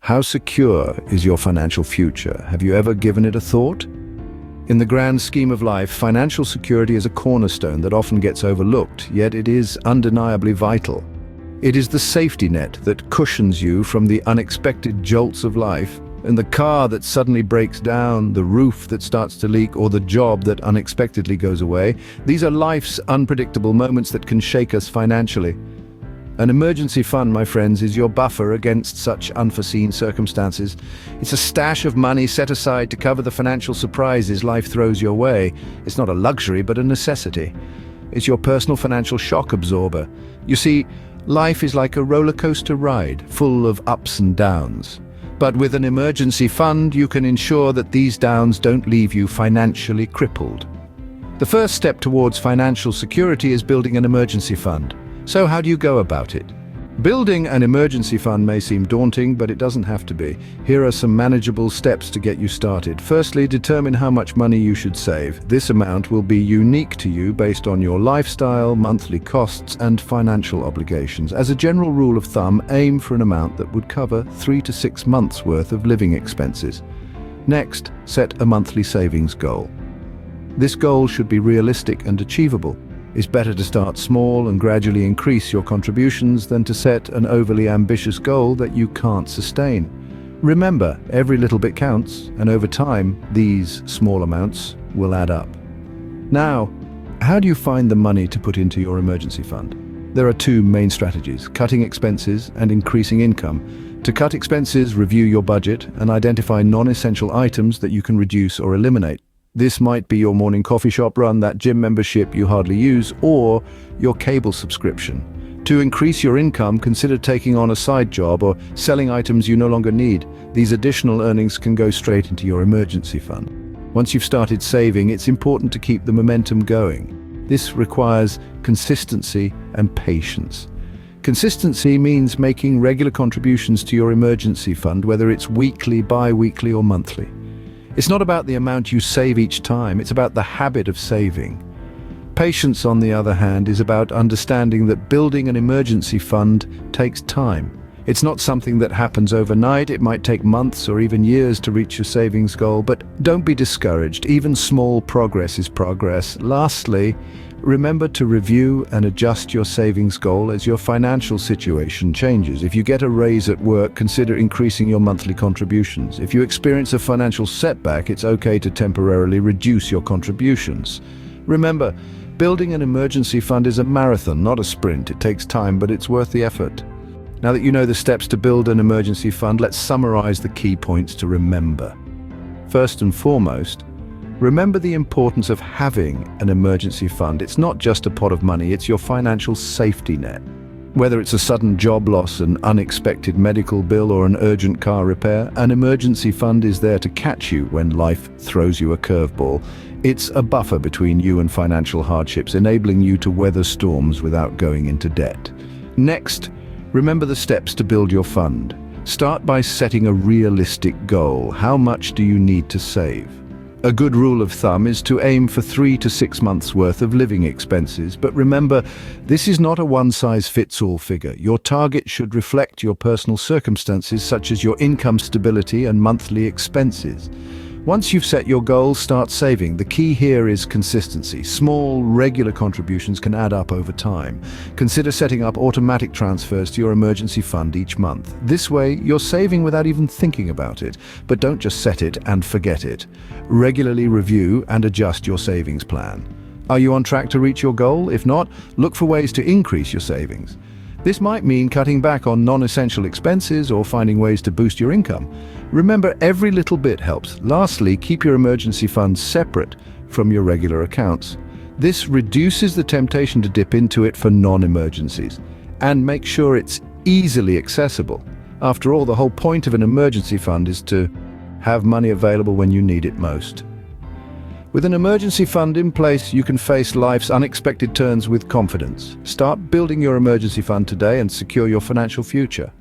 How secure is your financial future? Have you ever given it a thought? In the grand scheme of life, financial security is a cornerstone that often gets overlooked, yet it is undeniably vital. It is the safety net that cushions you from the unexpected jolts of life, and the car that suddenly breaks down, the roof that starts to leak, or the job that unexpectedly goes away. These are life's unpredictable moments that can shake us financially. An emergency fund, my friends, is your buffer against such unforeseen circumstances. It's a stash of money set aside to cover the financial surprises life throws your way. It's not a luxury, but a necessity. It's your personal financial shock absorber. You see, life is like a roller coaster ride, full of ups and downs. But with an emergency fund, you can ensure that these downs don't leave you financially crippled. The first step towards financial security is building an emergency fund. So how do you go about it? Building an emergency fund may seem daunting, but it doesn't have to be. Here are some manageable steps to get you started. Firstly, determine how much money you should save. This amount will be unique to you based on your lifestyle, monthly costs, and financial obligations. As a general rule of thumb, aim for an amount that would cover 3 to 6 months' worth of living expenses. Next, set a monthly savings goal. This goal should be realistic and achievable. It's better to start small and gradually increase your contributions than to set an overly ambitious goal that you can't sustain. Remember, every little bit counts, and over time, these small amounts will add up. Now, how do you find the money to put into your emergency fund? There are two main strategies: cutting expenses and increasing income. To cut expenses, review your budget and identify non-essential items that you can reduce or eliminate. This might be your morning coffee shop run, that gym membership you hardly use, or your cable subscription. To increase your income, consider taking on a side job or selling items you no longer need. These additional earnings can go straight into your emergency fund. Once you've started saving, it's important to keep the momentum going. This requires consistency and patience. Consistency means making regular contributions to your emergency fund, whether it's weekly, bi-weekly, or monthly. It's not about the amount you save each time, it's about the habit of saving. Patience, on the other hand, is about understanding that building an emergency fund takes time. It's not something that happens overnight. It might take months or even years to reach your savings goal, but don't be discouraged. Even small progress is progress. Lastly, remember to review and adjust your savings goal as your financial situation changes. If you get a raise at work, consider increasing your monthly contributions. If you experience a financial setback, it's okay to temporarily reduce your contributions. Remember, building an emergency fund is a marathon, not a sprint. It takes time, but it's worth the effort. Now that you know the steps to build an emergency fund, let's summarize the key points to remember. First and foremost, remember the importance of having an emergency fund. It's not just a pot of money, it's your financial safety net. Whether it's a sudden job loss, an unexpected medical bill, or an urgent car repair, an emergency fund is there to catch you when life throws you a curveball. It's a buffer between you and financial hardships, enabling you to weather storms without going into debt. Next, remember the steps to build your fund. Start by setting a realistic goal. How much do you need to save? A good rule of thumb is to aim for 3 to 6 months' worth of living expenses, but remember, this is not a one-size-fits-all figure. Your target should reflect your personal circumstances, such as your income stability and monthly expenses. Once you've set your goal, start saving. The key here is consistency. Small, regular contributions can add up over time. Consider setting up automatic transfers to your emergency fund each month. This way, you're saving without even thinking about it. But don't just set it and forget it. Regularly review and adjust your savings plan. Are you on track to reach your goal? If not, look for ways to increase your savings. This might mean cutting back on non-essential expenses or finding ways to boost your income. Remember, every little bit helps. Lastly, keep your emergency fund separate from your regular accounts. This reduces the temptation to dip into it for non-emergencies, and make sure it's easily accessible. After all, the whole point of an emergency fund is to have money available when you need it most. With an emergency fund in place, you can face life's unexpected turns with confidence. Start building your emergency fund today and secure your financial future.